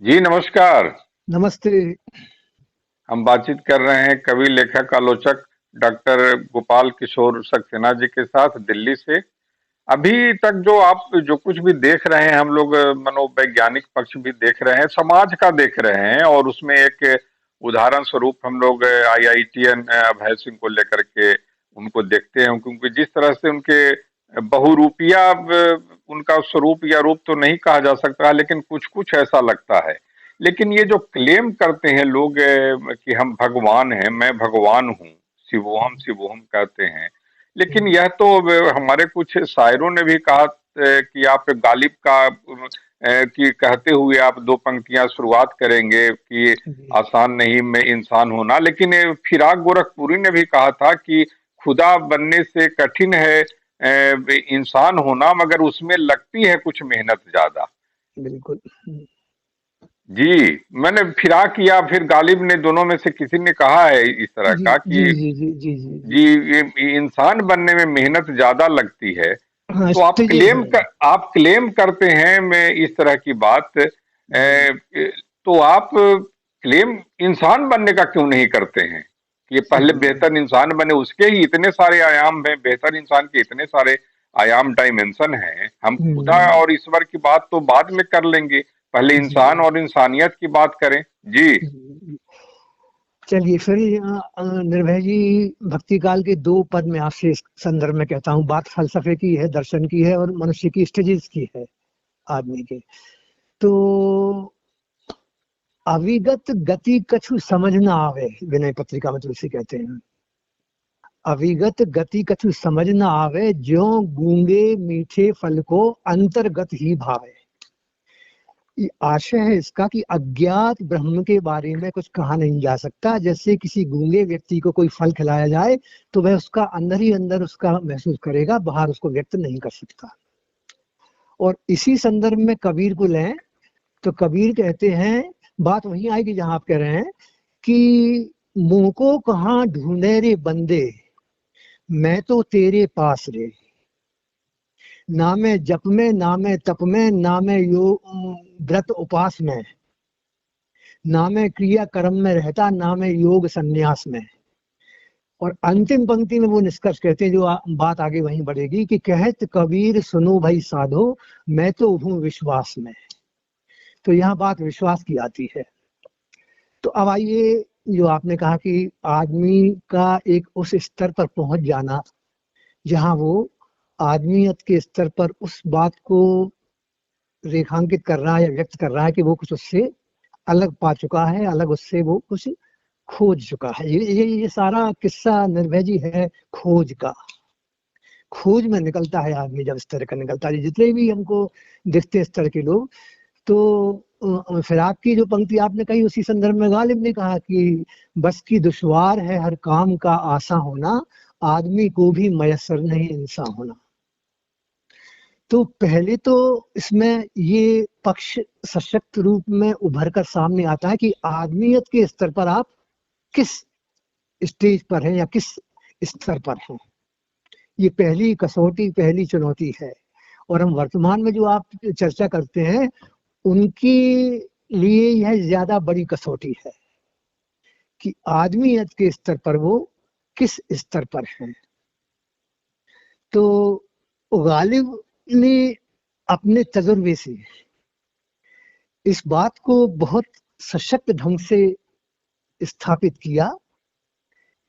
जी नमस्कार। नमस्ते। हम बातचीत कर रहे हैं कवि लेखक आलोचक डॉक्टर गोपाल किशोर सक्सेना जी के साथ दिल्ली से। अभी तक जो आप जो कुछ भी देख रहे हैं हम लोग मनोवैज्ञानिक पक्ष भी देख रहे हैं, समाज का देख रहे हैं और उसमें एक उदाहरण स्वरूप हम लोग आईआईटीएन अभय सिंह को लेकर के उनको देखते हैं, क्योंकि जिस तरह से उनके बहुरूपिया उनका स्वरूप या रूप तो नहीं कहा जा सकता, लेकिन कुछ कुछ ऐसा लगता है। लेकिन ये जो क्लेम करते हैं लोग कि हम भगवान हैं, मैं भगवान हूँ, शिवोहम शिवोहम कहते हैं, लेकिन हम्म, यह तो हमारे कुछ शायरों ने भी कहा कि आप गालिब का कि कहते हुए आप दो पंक्तियां शुरुआत करेंगे कि जी। आसान नहीं मैं इंसान होना, लेकिन फिराक गोरखपुरी ने भी कहा था कि खुदा बनने से कठिन है इंसान होना, मगर उसमें लगती है कुछ मेहनत ज्यादा। बिल्कुल। जी, मैंने फिराक या फिर गालिब ने दोनों में से किसी ने कहा है इस तरह जी का जी कि जी जी जी जी जी। जी, ये इंसान बनने में मेहनत ज्यादा लगती है। हाँ, तो स्टेजेस है। आप क्लेम करते हैं मैं इस तरह की बात जी तो आप क्लेम इंसान बनने का क्यों नहीं करते हैं कि पहले जी बेहतर इंसान बने, उसके ही इतने सारे आयाम हैं, बेहतर इंसान के इतने सारे आयाम डायमेंशन हैं। हम खुदा हम्म, और ईश्वर की बात तो बाद में कर लेंगे, पहले इंसान जी और इंसानियत की बात करें। जी जी। चलिए फिर निर्भय जी, भक्ति काल के दो पद में आपसे इस संदर्भ में कहता हूँ। बात फलसफे की है, दर्शन की है और मनुष्य की स्टेजेस की है, आदमी के। तो अविगत गति कछु समझ न आवे, विनय पत्रिका में तुलसी कहते हैं। अविगत गति कछु समझ न आवे, ज्यों गूंगे मीठे फल को अंतर्गत ही भावे। ये आशय है इसका कि अज्ञात ब्रह्म के बारे में कुछ कहा नहीं जा सकता। जैसे किसी गूंगे व्यक्ति को कोई फल खिलाया जाए तो वह उसका अंदर ही अंदर उसका महसूस करेगा, बाहर उसको व्यक्त नहीं कर सकता। और इसी संदर्भ में कबीर को लें तो कबीर कहते हैं, बात वहीं आएगी जहां आप कह रहे हैं कि मुंह को कहाँ ढूंढे रे बंदे, मैं तो तेरे पास रे। ना मैं जप में, ना मैं तप में, ना मैं योग व्रत उपास में, ना मैं क्रिया कर्म में रहता, ना मैं योग संन्यास में। और अंतिम पंक्ति में वो निष्कर्ष कहते हैं, जो बात आगे वहीं बढ़ेगी कि कहत कबीर सुनो भाई साधो, मैं तो हूँ विश्वास में। तो यहाँ बात विश्वास की आती है। तो अब आइए, जो आपने कहा कि आदमी का एक उस स्तर पर पहुंच जाना जहां वो आदमियत के स्तर पर उस बात को रेखांकित कर रहा है या व्यक्त कर रहा है कि वो कुछ उससे अलग पा चुका है, अलग उससे वो कुछ खोज चुका है। ये सारा किस्सा निर्भय जी है खोज का। खोज में निकलता है आदमी जब इस तरह का निकलता है। जितने भी हमको दिखते इस तरह के लोग, तो फिर आपकी जो पंक्ति आपने कही उसी संदर्भ में गालिब ने कहा कि बस की दुश्वार है हर काम का आसा होना, आदमी को भी मयसर नहीं इंसान होना। तो पहले तो इसमें ये पक्ष सशक्त रूप में उभर कर सामने आता है कि आदमियत के स्तर पर आप किस स्टेज पर हैं या किस स्तर पर हैं। ये पहली कसौटी, पहली चुनौती है। और हम वर्तमान में जो आप चर्चा करते हैं उनके लिए यह ज्यादा बड़ी कसौटी है कि आदमियत के स्तर पर वो किस स्तर पर हैं। तो गालिब ने अपने तजुर्बे से इस बात को बहुत सशक्त ढंग से स्थापित किया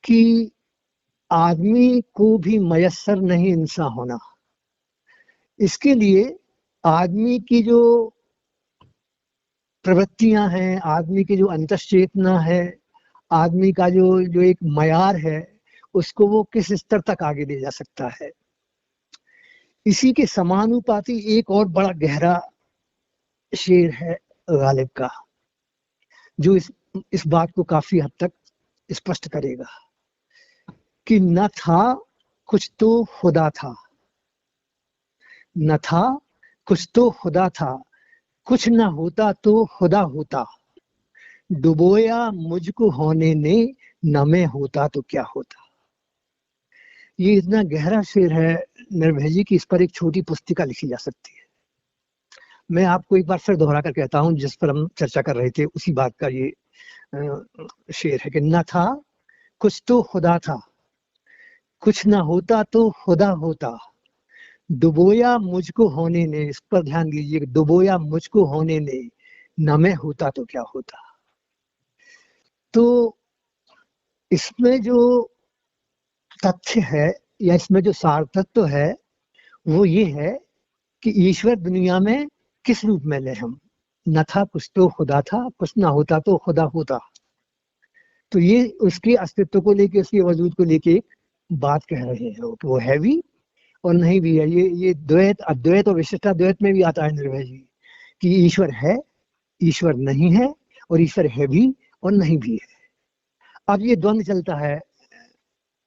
कि आदमी को भी मयसर नहीं इंसान होना। इसके लिए आदमी की जो प्रवृत्तियां हैं, आदमी की जो अंतश्चेतना है, आदमी का जो जो एक मयार है, उसको वो किस स्तर तक आगे ले जा सकता है। इसी के समानुपाती एक और बड़ा गहरा शेर है गालिब का, जो इस बात को काफी हद तक स्पष्ट करेगा कि न था कुछ तो खुदा था, न था कुछ तो खुदा था, कुछ न होता तो खुदा होता, डुबोया मुझको होने ने, न मैं होता तो क्या होता। ये इतना गहरा शेर है निर्भय जी की इस पर एक छोटी पुस्तिका लिखी जा सकती है। मैं आपको एक बार फिर दोहरा कर कहता हूँ, जिस पर हम चर्चा कर रहे थे उसी बात का ये शेर है कि न था कुछ तो खुदा था, कुछ ना होता तो खुदा होता, डुबोया मुझको होने ने, इस पर ध्यान दीजिए, डुबोया मुझको होने ने, न मैं होता तो क्या होता। तो इसमें जो तथ्य है या इसमें जो सार तत्व है वो ये है कि ईश्वर दुनिया में किस रूप में ले हम, न था कुछ तो खुदा था, कुछ ना होता तो खुदा होता। तो ये उसके अस्तित्व को लेके, उसके वजूद को लेके एक बात कह रहे हैं। वो है भी और नहीं भी है। ये द्वैत, अद्वैत और विशिष्टाद्वैत में भी आता है निर्भय जी, कि ईश्वर है, ईश्वर नहीं है, और ईश्वर है भी और नहीं भी है। अब ये द्वंद चलता है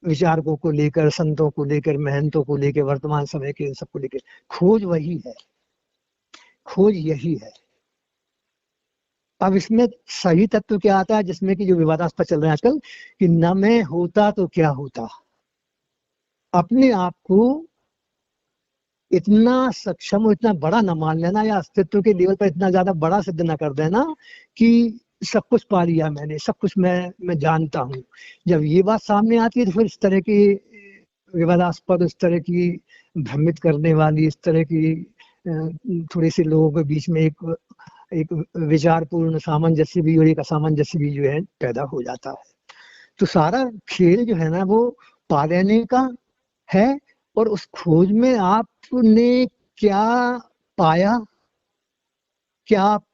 विचारकों को लेकर, संतों को लेकर, महंतों को लेकर, वर्तमान समय के सबको लेकर। खोज वही है, खोज यही है। अब इसमें सही तत्व क्या आता है, जिसमें कि जो विवादास्पद चल रहे हैं आजकल, कि न मैं होता तो क्या होता। अपने आप को इतना सक्षम और इतना बड़ा न मान लेना, या अस्तित्व के लेवल पर इतना ज्यादा बड़ा सिद्ध न कर देना कि सब कुछ पा लिया मैंने, सब कुछ मैं जानता हूँ। जब ये बात सामने आती है तो फिर इस तरह की विवादास्पद, इस तरह की भ्रमित करने वाली, इस तरह की थोड़ी सी लोगों के बीच में एक विचारपूर्ण सामंजस्य भी और एक असामंजस्य भी जो है पैदा हो जाता है। तो सारा खेल जो है ना वो पा लेने का है, और उस खोज में आपने क्या पाया, क्या आप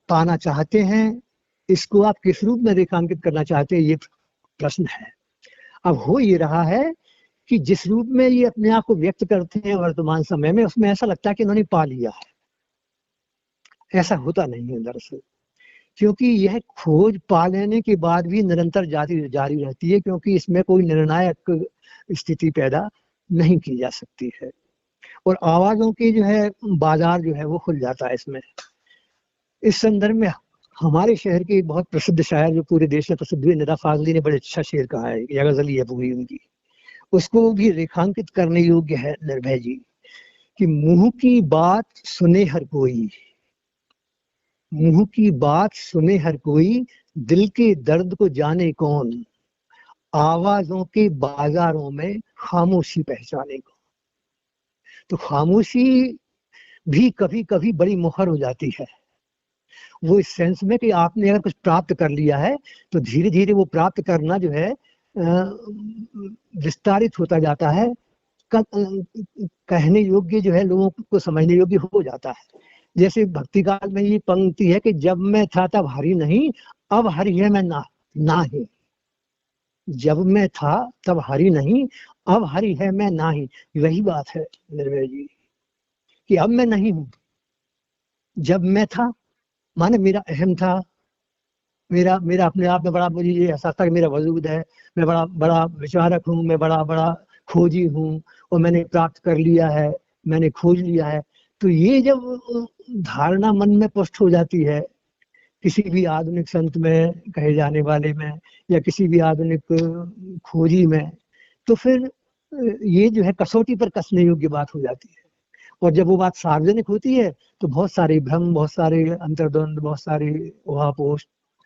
पाना चाहते हैं, इसको आप किस रूप में रेखांकित करना चाहते हैं, ये प्रश्न है। अब हो ये रहा है कि जिस रूप में ये अपने आप को व्यक्त करते हैं वर्तमान समय में, उसमें ऐसा लगता है कि इन्होंने पा लिया है। ऐसा होता नहीं है दरअसल, क्योंकि यह खोज पा लेने के बाद भी निरंतर जारी रहती है, क्योंकि इसमें कोई निर्णायक स्थिति पैदा नहीं की जा सकती है, और आवाजों की जो है बाजार जो है वो खुल जाता है इसमें। इस संदर्भ में हमारे शहर के बहुत प्रसिद्ध शायर, जो पूरे देश में प्रसिद्ध हुए, निदा फाजली ने बड़े अच्छा शेर कहा है, या गजल है पूरी उनकी, उसको भी रेखांकित करने योग्य है निर्भय जी, कि मुंह की बात सुने हर कोई, मुंह की बात सुने हर कोई, दिल के दर्द को जाने कौन, आवाजों के बाजारों में खामोशी पहचाने कौन। तो खामोशी भी कभी कभी बड़ी मुखर हो जाती है, वो इस सेंस में कि आपने अगर कुछ प्राप्त कर लिया है तो धीरे धीरे वो प्राप्त करना जो है विस्तारित होता जाता है, कहने योग्य जो है, लोगों को समझने योग्य हो जाता है। जैसे भक्ति काल में ये पंक्ति है कि जब मैं था तब हरि नहीं, अब हरि है मैं ना ही। जब मैं था तब हरि नहीं, अब हरि है मैं ना ही। वही बात है निर्भय जी, कि अब मैं नहीं हूं। जब मैं था माने मेरा अहम था, मेरा अपने आप में बड़ा, मुझे ये एहसास था कि मेरा वजूद है, मैं बड़ा बड़ा विचारक हूँ, मैं बड़ा बड़ा खोजी हूँ, और मैंने प्राप्त कर लिया है, मैंने खोज लिया है। तो ये जब धारणा मन में पुष्ट हो जाती है, किसी भी आधुनिक संत में कहे जाने वाले में, या किसी भी आधुनिक खोजी में, तो फिर ये जो है कसौटी पर कसने योग्य बात हो जाती है। और जब वो बात सार्वजनिक होती है तो बहुत सारे भ्रम, बहुत सारे अंतर्द्वंद, बहुत सारे ऊहापोह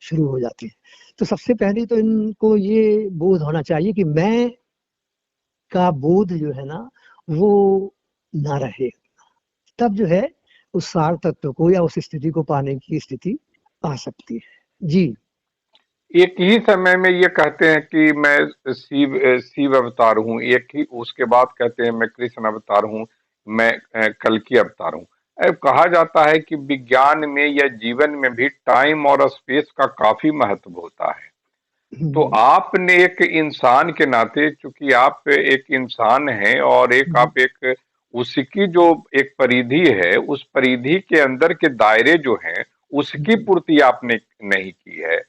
शुरू हो जाते हैं। तो सबसे पहले तो इनको ये बोध होना चाहिए कि मैं का बोध जो है ना वो ना रहे, तब जो है उस सार तत्व को या उस स्थिति को पाने की स्थिति आ सकती है। जी, एक ही समय में ये कहते हैं कि मैं शिव अवतार हूँ, एक ही उसके बाद कहते हैं मैं कृष्ण अवतार हूँ, मैं कल्कि अवतार हूँ। अब कहा जाता है कि विज्ञान में या जीवन में भी टाइम और स्पेस का काफी महत्व होता है। तो आपने एक इंसान के नाते, चूंकि आप एक इंसान हैं और एक आप एक उसकी जो एक परिधि है, उस परिधि के अंदर के दायरे जो हैं उसकी पूर्ति आपने नहीं की है।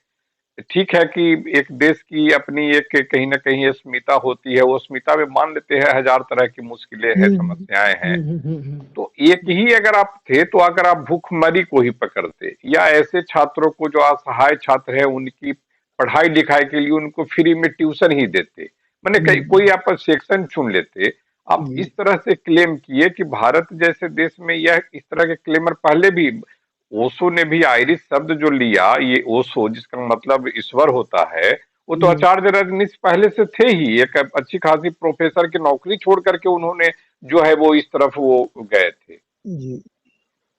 ठीक है कि एक देश की अपनी एक कहीं ना कहीं अस्मिता होती है, वो अस्मिता में मान लेते हैं हजार तरह की मुश्किलें हैं, समस्याएं हैं। तो एक ही अगर आप थे तो अगर आप भूखमरी को ही पकड़ते, या ऐसे छात्रों को जो असहाय छात्र है उनकी पढ़ाई लिखाई के लिए उनको फ्री में ट्यूशन ही देते, मैंने कोई आप सेक्शन चुन लेते, आप जी इस तरह से क्लेम किए कि भारत जैसे देश में यह इस तरह के क्लेमर पहले भी, ओशो ने भी आयरिश शब्द जो लिया, ये ओशो जिसका मतलब ईश्वर होता है, वो तो जी आचार्य रजनीश पहले से थे ही। एक अच्छी खासी प्रोफेसर की नौकरी छोड़ करके उन्होंने जो है वो इस तरफ वो गए थे। जी।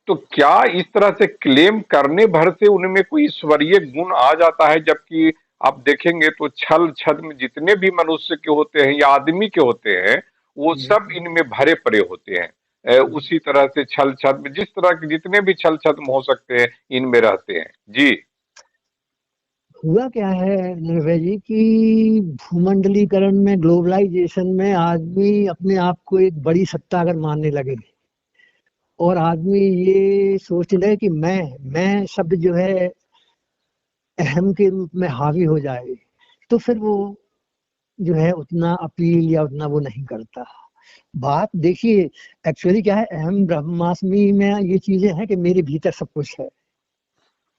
तो क्या इस तरह से क्लेम करने भर से उनमें कोई ईश्वरीय गुण आ जाता है, जबकि आप देखेंगे तो छल छद्म जितने भी मनुष्य के होते हैं या आदमी के होते हैं, वो सब जी इनमें भरे पड़े होते हैं। उसी तरह से छल छद्म जिस तरह के जितने भी छल छद्म हो सकते हैं इनमें रहते हैं। जी। हुआ क्या है निर्भय जी कि भूमंडलीकरण में, ग्लोबलाइजेशन में आदमी अपने आप को एक बड़ी सत्ता अगर मानने लगे और आदमी ये सोचने लगे कि मैं शब्द जो है अहम के रूप में हावी हो जाए, तो फिर वो जो है उतना अपील या उतना वो नहीं करता। बात देखिए, एक्चुअली क्या है, अहम ब्रह्मास्मि में ये चीजें हैं कि मेरे भीतर सब कुछ है,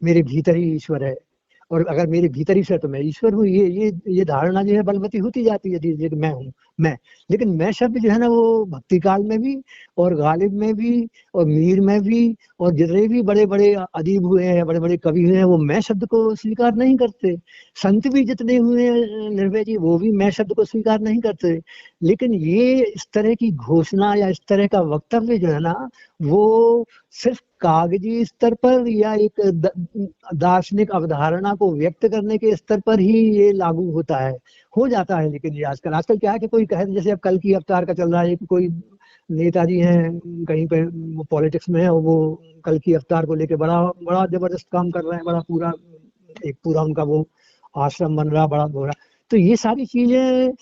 मेरे भीतर ही ईश्वर है, और अगर मेरे भीतर ईश्वर तो मैं ईश्वर हूँ। ये धारणा जो है बलवती होती जाती है धीरे धीरे कि मैं हूँ मैं। लेकिन मैं शब्द जो है ना, वो भक्ति काल में भी और गालिब में भी और मीर में भी और जितने भी बड़े बड़े अदीब हुए हैं, बड़े बड़े कवि हुए हैं, वो मैं शब्द को स्वीकार नहीं करते। संत भी जितने हुए हैं निर्भय जी, वो भी मैं शब्द को स्वीकार नहीं करते। लेकिन ये इस तरह की घोषणा या इस तरह का वक्तव्य जो है ना, वो सिर्फ कागजी स्तर पर या एक दार्शनिक अवधारणा को व्यक्त करने के स्तर पर ही ये लागू होता है, हो जाता है। लेकिन ये आजकल आजकल क्या है कि कोई कहे, जैसे अब कल की अवतार का चल रहा है कि कोई नेताजी हैं कहीं पे, वो पॉलिटिक्स में है और वो कल की अवतार को लेके बड़ा बड़ा जबरदस्त काम कर रहे हैं, बड़ा पूरा एक पूरा उनका वो आश्रम बन रहा, बड़ा हो रहा। तो ये सारी चीजें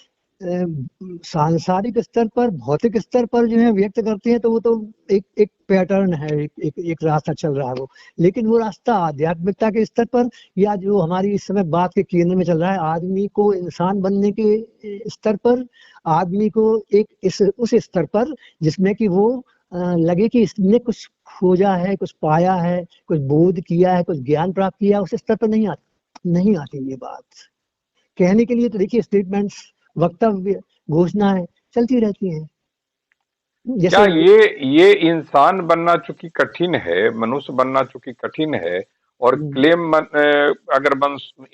सांसारिक स्तर पर, भौतिक स्तर पर जो है व्यक्त करते हैं, तो वो तो एक एक पैटर्न है, एक रास्ता चल रहा है वो। लेकिन वो रास्ता आध्यात्मिकता के स्तर पर, या जो हमारी इस समय बात के केंद्र में चल रहा है, आदमी को इंसान बनने के स्तर पर, आदमी को एक इस उस स्तर पर जिसमें कि वो लगे कि इसने कुछ खोजा है, कुछ पाया है, कुछ बोध किया है, कुछ ज्ञान प्राप्त किया, उस स्तर पर नहीं आती ये बात। कहने के लिए तो देखिए स्टेटमेंट्स, वक्तव्य, घोषणाएं चलती रहती हैं क्या जैसे। ये इंसान बनना चूंकि कठिन है, मनुष्य बनना चूंकि कठिन है, और क्लेम अगर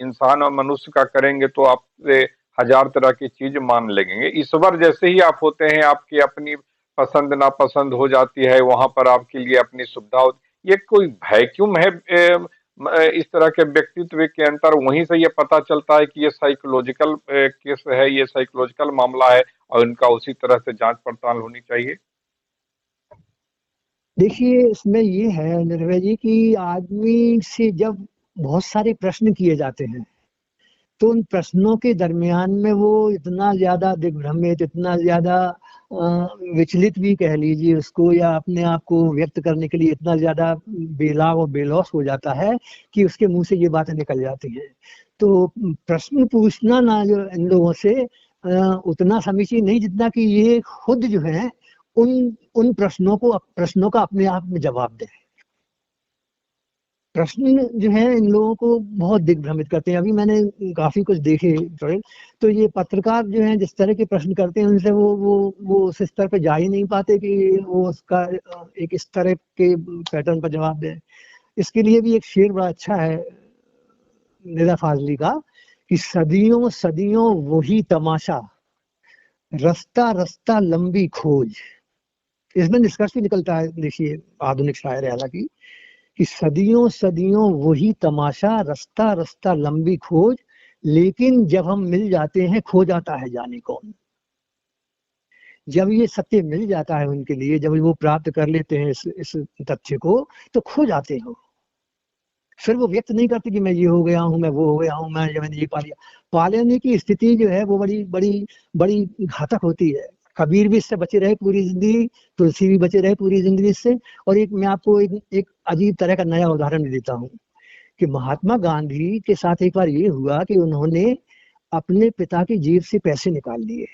इंसान और मनुष्य का करेंगे तो आपसे हजार तरह की चीज मान लेंगे। ईश्वर जैसे ही आप होते हैं, आपकी अपनी पसंद नापसंद हो जाती है, वहां पर आपके लिए अपनी सुविधा ये कोई वैक्यूम है। इस तरह के व्यक्तित्व के अंतर वहीं से ये पता चलता है कि ये साइकोलॉजिकल केस है, ये साइकोलॉजिकल मामला है, और इनका उसी तरह से जांच पड़ताल होनी चाहिए। देखिए इसमें ये है निर्भय जी कि आदमी से जब बहुत सारे प्रश्न किए जाते हैं, तो उन प्रश्नों के दरमियान में वो इतना ज्यादा दिग्भ्रमित, इतना ज्यादा विचलित भी कह लीजिए उसको, या अपने आप को व्यक्त करने के लिए इतना ज्यादा बेलाग और बेलौस हो जाता है कि उसके मुंह से ये बातें निकल जाती हैं। तो प्रश्न पूछना ना जो इन लोगों से उतना समीचीन नहीं, जितना कि ये खुद जो है उन उन प्रश्नों का अपने आप में जवाब दें। प्रश्न जो है इन लोगों को बहुत दिग्भ्रमित करते हैं। अभी मैंने काफी कुछ देखे थोड़े, तो ये पत्रकार जो हैं जिस तरह के प्रश्न करते हैं, उनसे वो उस स्तर पे जा ही नहीं पाते कि वो उसका एक इस तरह के पैटर्न पर जवाब दें। इसके लिए भी एक शेर बड़ा अच्छा है निदा फाजली का, कि सदियों सदियों वही तमाशा, रास्ता रास्ता लंबी खोज। इसमें निष्कर्ष भी निकलता है, देखिए आधुनिक शायर है हालांकि, कि सदियों सदियों वही तमाशा, रास्ता रास्ता लंबी खोज, लेकिन जब हम मिल जाते हैं खो जाता है जाने कौन। जब ये सत्य मिल जाता है उनके लिए, जब वो प्राप्त कर लेते हैं इस तथ्य को, तो खो जाते हो। फिर वो व्यक्त नहीं करते कि मैं ये हो गया हूँ, मैं वो हो गया हूँ, मैंने ये पा लिया। पा लेने की स्थिति जो है वो बड़ी बड़ी बड़ी घातक होती है। कबीर भी इससे बचे रहे पूरी जिंदगी, तुलसी भी बचे रहे पूरी जिंदगी इससे। और एक मैं आपको एक अजीब तरह का नया उदाहरण देता हूँ कि महात्मा गांधी के साथ एक बार ये हुआ कि उन्होंने अपने पिता की जेब से पैसे निकाल लिए,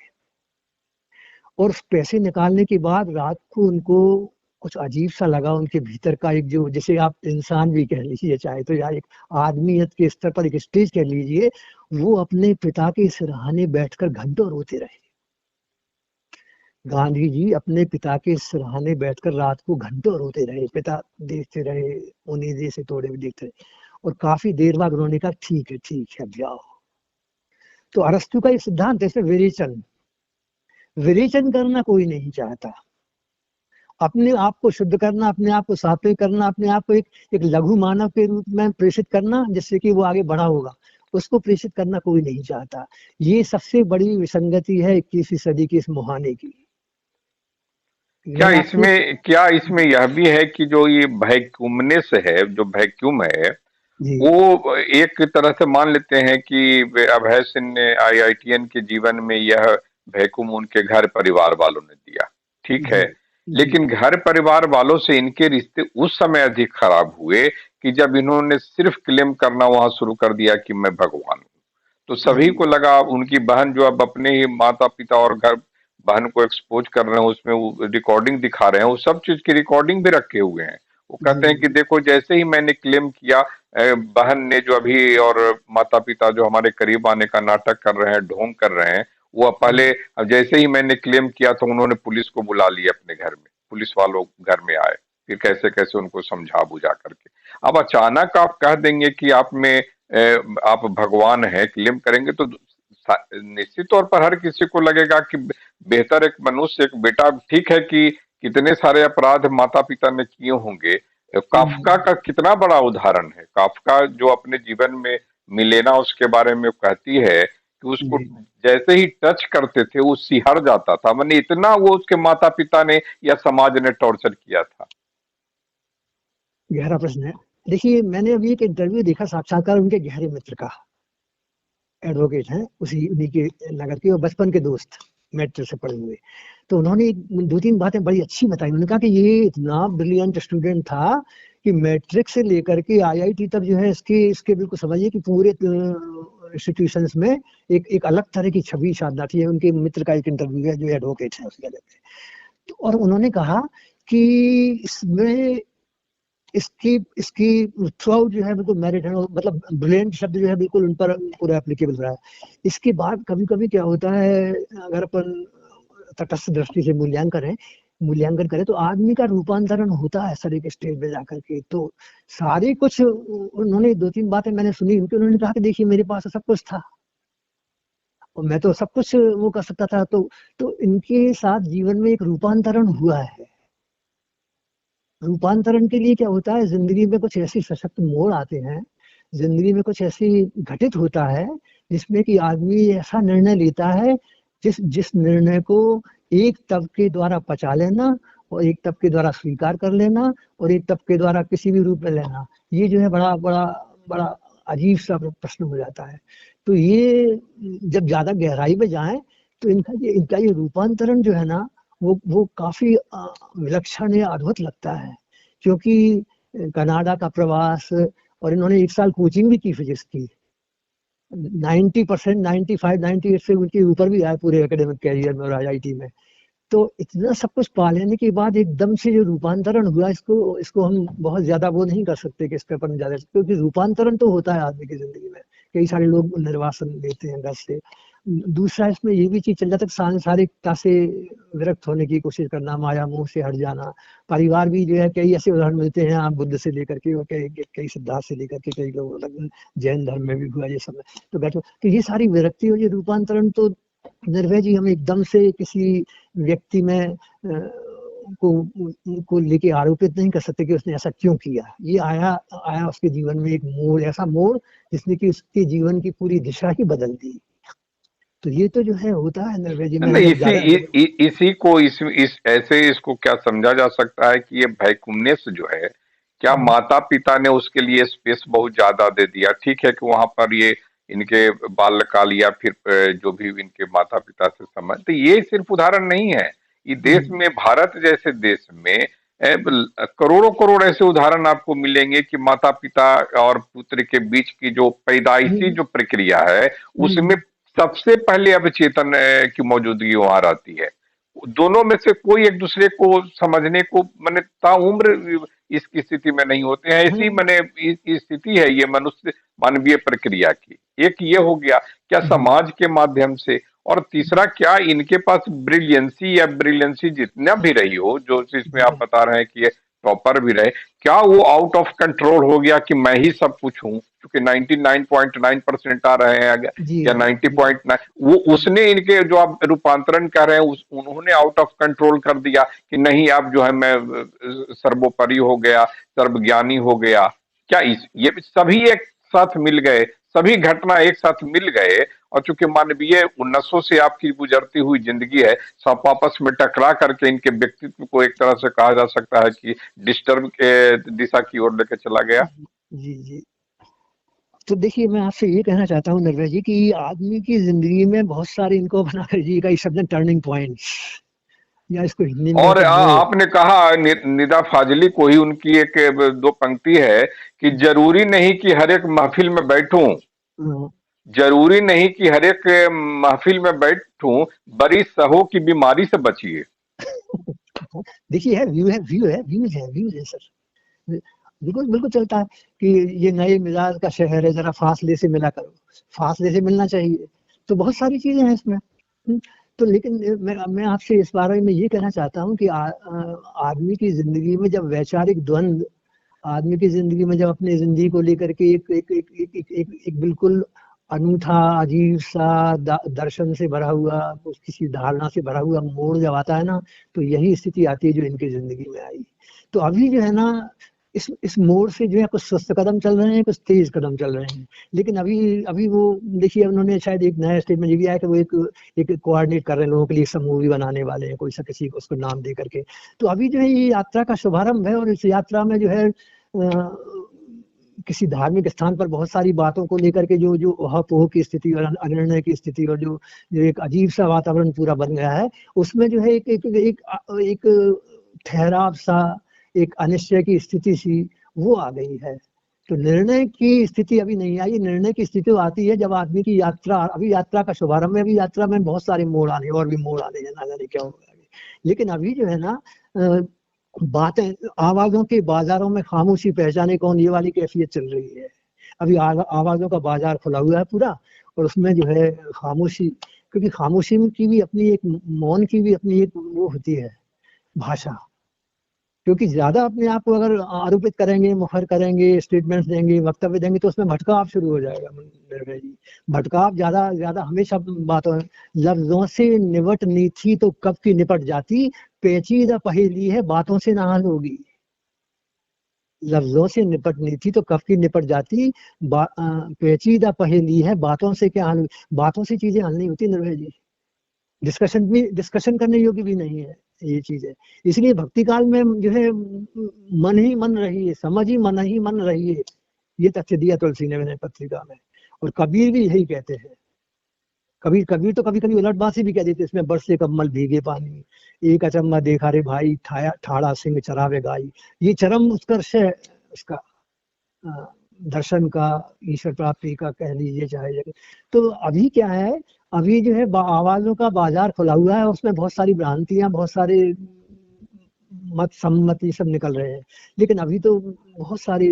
और उस पैसे निकालने के बाद रात को उनको कुछ अजीब सा लगा। उनके भीतर का एक, जो जिसे आप इंसान भी कह लीजिए चाहे तो, या एक आदमियत के स्तर पर एक स्टेज कह लीजिए, वो अपने पिता के सिरहाने बैठकर घंटों रोते रहे। गांधी जी अपने पिता के सिरहाने बैठकर रात को घंटों रोते रहे, पिता देखते रहे, उन्हीं जैसे तोड़े हुए देखते रहे, और काफी देर बाद उन्होंने कहा ठीक है अब जाओ। तो अरस्तु का ये सिद्धांत है, इसमें विरेचन विरेचन करना कोई नहीं चाहता। अपने आप को शुद्ध करना, अपने आप को सात्विक करना, अपने आप को एक लघु मानव के रूप में प्रेषित करना, जिससे कि वो आगे बढ़ा होगा, उसको प्रेषित करना कोई नहीं चाहता। ये सबसे बड़ी विसंगति है 21वीं सदी की इस मुहाने की। क्या मैं आपसे क्या इसमें यह भी है कि जो ये वैक्यूमनेस है, जो वैक्यूम है, जी वो एक तरह से मान लेते हैं कि अभय सिंह ने आईआईटीएन के जीवन में यह वैक्यूम उनके घर परिवार वालों ने दिया, ठीक जी है। जी लेकिन घर परिवार वालों से इनके रिश्ते उस समय अधिक खराब हुए कि जब इन्होंने सिर्फ क्लेम करना वहां शुरू कर दिया कि मैं भगवान हूँ। तो सभी जी को लगा, उनकी बहन जो अब अपने ही माता पिता और घर बहन को एक्सपोज कर रहे हैं, उसमें वो रिकॉर्डिंग दिखा रहे हैं, वो सब चीज की रिकॉर्डिंग भी रखे हुए हैं। वो जी कहते हैं कि देखो जैसे ही मैंने क्लेम किया, बहन ने जो अभी और माता पिता जो हमारे करीब आने का नाटक कर रहे हैं, ढोंग कर रहे हैं, वो पहले जैसे ही मैंने क्लेम किया तो उन्होंने पुलिस को बुला लिया अपने घर में, पुलिस वालों घर में आए, फिर कैसे कैसे उनको समझा बुझा करके। अब अचानक आप कह देंगे कि आप में आप भगवान हैं, क्लेम करेंगे तो निश्चित तौर पर हर किसी को लगेगा कि बेहतर एक मनुष्य, एक बेटा, ठीक है कि कितने सारे अपराध माता पिता ने किए होंगे। काफका का कितना बड़ा उदाहरण है, काफका जो अपने जीवन में मिलेना उसके बारे में कहती है कि उसको जी जैसे ही टच करते थे वो सिहर जाता था, माने इतना वो उसके माता पिता ने या समाज ने टॉर्चर किया था। गहरा प्रश्न है। देखिए, मैंने अभी एक इंटरव्यू देखा, साक्षात्कार उनके गहरे मित्र का, एडवोकेट हैं उसी उन्हीं के नगर के, और बचपन के दोस्त, मैट्रिक से पढ़े हुए। तो उन्होंने दो तीन बातें बड़ी अच्छी बताई। उन्होंने कहा कि ये इतना ब्रिलियंट स्टूडेंट था कि मैट्रिक से लेकर के आईआईटी तक जो है इसके इसके बिल्कुल समझिए कि पूरे इंस्टीट्यूशंस में एक अलग तरह की छवि शानदार थी। उनके मित्र का एक इंटरव्यू है जो एडवोकेट है उस जगह पे। तो और उन्होंने कहा कि इसमें इसकी इसकी थ्रू आउट जो है बिल्कुल मेरिट है, मतलब ब्रिलियंट शब्द जो है बिल्कुल उन पर पूरा एप्लीकेबल रहा है। इसके बाद कभी कभी क्या होता है, अगर अपन तटस्थ दृष्टि से मूल्यांकन करें तो आदमी का रूपांतरण होता है सर एक स्टेज पे जाकर के। तो सारे कुछ उन्होंने दो तीन बातें मैंने सुनी उनकी। उन्होंने कहा कि देखिए मेरे पास सब कुछ था और मैं तो सब कुछ वो कर सकता था। तो इनके साथ जीवन में एक रूपांतरण हुआ है। रूपांतरण के लिए क्या होता है, जिंदगी में कुछ ऐसी सशक्त मोड़ आते हैं, जिंदगी में कुछ ऐसी घटित होता है जिसमें कि आदमी ऐसा निर्णय लेता है जिस जिस निर्णय को एक तबके द्वारा पचा लेना, और एक तबके द्वारा स्वीकार कर लेना, और एक तबके द्वारा किसी भी रूप में लेना, ये जो है बड़ा बड़ा बड़ा अजीब सा प्रश्न हो जाता है। तो ये जब ज्यादा गहराई में जाए तो इनका ये रूपांतरण जो है ना, वो काफी विलक्षण या अद्भुत लगता है। क्योंकि कनाडा का प्रवास, और इन्होंने एक साल कोचिंग भी की फिजिक्स की, 90%, 95, 98 से उनके ऊपर भी आए पूरे एकेडमिक कैरियर में और आईआईटी में। तो इतना सब कुछ पा लेने के बाद एकदम से जो रूपांतरण हुआ, इसको इसको हम बहुत ज्यादा वो नहीं कर सकते कि इस पे अपन ज्यादा, क्योंकि रूपांतरण तो होता है आदमी की जिंदगी में। कई सारे लोग निर्वासन लेते हैं घर से। दूसरा इसमें ये भी चीज चल जाता है, सांसारिकता से विरक्त होने की कोशिश करना, माया मोह से हट जाना। परिवार भी जो है, कई ऐसे उदाहरण मिलते हैं, आप बुद्ध से लेकर के और कई सिद्धार्थ से लेकर के कई लोग, जैन धर्म में भी हुआ ये सब। तो बैठो, तो ये सारी विरक्ति और ये रूपांतरण तो निर्भय जी हम एकदम से किसी व्यक्ति में को लेके आरोपित नहीं कर सकते कि उसने ऐसा क्यों किया। ये आया आया उसके जीवन में एक मोड़, ऐसा मोड़ जिसने कि उसके जीवन की पूरी दिशा ही बदल दी। तो ये तो जो है होता है निर्भय जी में, हम नहीं, जब ज्यादा इसी को इस ऐसे इसको क्या समझा जा सकता है कि ये वैक्यूमनेस जो है, क्या माता पिता ने उसके लिए स्पेस बहुत ज्यादा दे दिया। ठीक है कि वहां पर ये इनके बाल्यकाल या फिर जो भी इनके माता पिता से संबंध, तो ये सिर्फ उदाहरण नहीं है। ये देश में, भारत जैसे देश में करोड़ों करोड़ ऐसे उदाहरण आपको मिलेंगे कि माता पिता और पुत्र के बीच की जो पैदाइशी जो प्रक्रिया है, उसमें सबसे पहले अवचेतन की मौजूदगी वहां रहती है। दोनों में से कोई एक दूसरे को समझने को मैंने ताउम्र इसकी स्थिति में नहीं होते हैं। ऐसी मैंने स्थिति है ये मनुष्य मानवीय प्रक्रिया की। एक ये हो गया, क्या समाज के माध्यम से और तीसरा, क्या इनके पास ब्रिलियंसी या ब्रिलियंसी जितना भी रही हो, जो इसमें आप बता रहे हैं कि ये टॉपर भी रहे, क्या वो आउट ऑफ कंट्रोल हो गया कि मैं ही सब कुछ हूं, क्योंकि 99.9% आ रहे हैं जी या हाँ, 90.9, वो उसने इनके जो आप रूपांतरण कर रहे हैं उन्होंने आउट ऑफ कंट्रोल कर दिया कि नहीं अब जो है मैं सर्वोपरि हो गया, सर्वज्ञानी हो गया। क्या इस ये सभी एक साथ मिल गए, सभी घटना एक साथ मिल गए, और चूंकि मानवीय उन्नसों से आपकी गुजरती हुई जिंदगी है, सब आपस में टकरा करके इनके व्यक्तित्व को एक तरह से कहा जा सकता है कि डिस्टर्ब के दिशा की ओर लेके चला गया। जी जी। तो देखिए, मैं आपसे ये कहना चाहता हूँ निर्भय जी कि आदमी की जिंदगी में बहुत सारे इनको बना करिएगा इस शब्द टर्निंग पॉइंट्स, या इसको हिंदी में और कहते हैं मोड़। आपने कहा निदा फाजली को ही उनकी एक दो पंक्ति है कि जरूरी नहीं कि हर एक महफिल में बैठूं, हाँ, जरूरी नहीं कि हर एक महफिल में बैठूं, बड़ी सहो की बीमारी से बचिए। देखिए, है व्यू, है व्यू, है व्यूज, है व्यूज है सर। बिल्कुल बिल्कुल चलता है कि ये नए मिजाज का शहर है, जरा फासले से मिला करो, फासले से मिलना चाहिए। तो बहुत सारी चीजें हैं इसमें। तो लेकिन मैं आपसे इस बारे में ये कहना चाहता हूँ कि आदमी की जिंदगी में जब वैचारिक द्वंद, आदमी की जिंदगी में जब अपनी जिंदगी को लेकर के एक बिल्कुल अनूठा, अजीब सा दर्शन से भरा हुआ, किसी धारणा से भरा हुआ मोड़ जब आता है ना, तो यही स्थिति आती है जो इनकी जिंदगी में आई। तो अभी जो है ना, इस मोड़ से जो है कुछ सुस्त कदम चल रहे हैं, कुछ तेज कदम चल रहे हैं। लेकिन अभी अभी वो देखिए, उन्होंने शायद एक नया स्टेटमेंट ये भी आया कि वो एक कोऑर्डिनेट कर रहे हैं लोगों के लिए, सब मूवी बनाने वाले हैं, कोई सा किसी को उसको नाम दे करके। तो अभी जो है ये यात्रा का शुभारंभ है, और इस यात्रा में जो है किसी धार्मिक स्थान पर बहुत सारी बातों को लेकर के जो जो उहापोह की स्थिति और अनिर्णय की स्थिति, और जो जो एक अजीब सा वातावरण पूरा बन गया है, उसमें जो है एक ठहराव सा, एक अनिश्चय की स्थिति सी वो आ गई है। तो निर्णय की स्थिति अभी नहीं आई। निर्णय की स्थिति तो आती है जब आदमी की यात्रा, अभी यात्रा का शुभारंभ है, अभी यात्रा में बहुत सारे मोड़ आने और भी मोड़ आने हैं, ना जाने क्या होगा। लेकिन अभी जो है ना, बातें, आवाजों के बाजारों में खामोशी पहचाने कौन, ये वाली कैफियत चल रही है। अभी आवाजों का बाजार खुला हुआ है पूरा, और उसमें जो है खामोशी, क्योंकि खामोशी की भी अपनी एक, मौन की भी अपनी एक वो होती है भाषा। क्योंकि ज्यादा अपने आप को अगर आरोपित करेंगे, मुखर करेंगे, स्टेटमेंट्स देंगे, वक्तव्य देंगे, तो उसमें भटकाव शुरू हो जाएगा निर्भय जी। भटकाव ज्यादा ज्यादा हमेशा बातों, लफ्जों से निपटनी थी तो कब की निपट जाती, पेचीदा पहेली है बातों से ना हल होगी। लफ्जों से निपटनी थी तो कब की निपट जाती, पेचीदा पहेली है बातों से क्या हल, बातों से चीजें हल नहीं होती निर्भय जी। डिस्कशन करने योग्य भी नहीं है ये चीज है। इसलिए भक्ति काल में जो है मन ही मन रही है, समझ ही मन रही है, ये तथ्य दिया तुलसी ने विनय पत्रिका में। और कबीर भी यही कहते हैं। कबीर तो कभी कभी उलटबासी भी कह देते, इसमें बरसे कमल भीगे पानी, एक अचम्मा देखा रे भाई, ठाड़ा सिंह चरावे गाई। ये चरम उत्कर्ष है उसका, दर्शन का, ईश्वर प्राप्ति का कह लीजिए चाहे। तो अभी क्या है, अभी जो है आवाजों का बाजार खुला हुआ है, उसमें बहुत सारी भ्रांतियां, बहुत सारे मत सम्मति सब निकल रहे हैं। लेकिन अभी तो बहुत सारी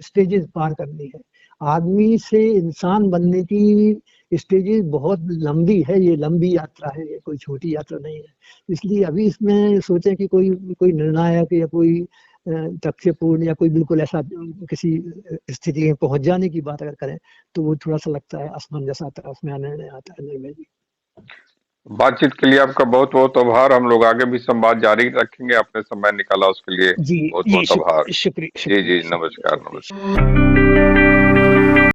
स्टेजेस पार करनी है। आदमी से इंसान बनने की स्टेजेस बहुत लंबी है, ये लंबी यात्रा है, ये कोई छोटी यात्रा नहीं है। इसलिए अभी इसमें सोचें कि कोई निर्णायक या कोई तथ्यपूर्ण या कोई बिल्कुल ऐसा किसी स्थिति में पहुंच जाने की बात अगर करें, तो वो थोड़ा सा लगता है असमंजस आता है, उसमें निर्णय आता है निर्भय जी। बातचीत के लिए आपका बहुत बहुत आभार। हम लोग आगे भी संवाद जारी रखेंगे। आपने समय निकाला उसके लिए जी बहुत जी, बहुत आभार। शुक्रिया जी जी, शुक्रिया। नमस्कार नमस्कार।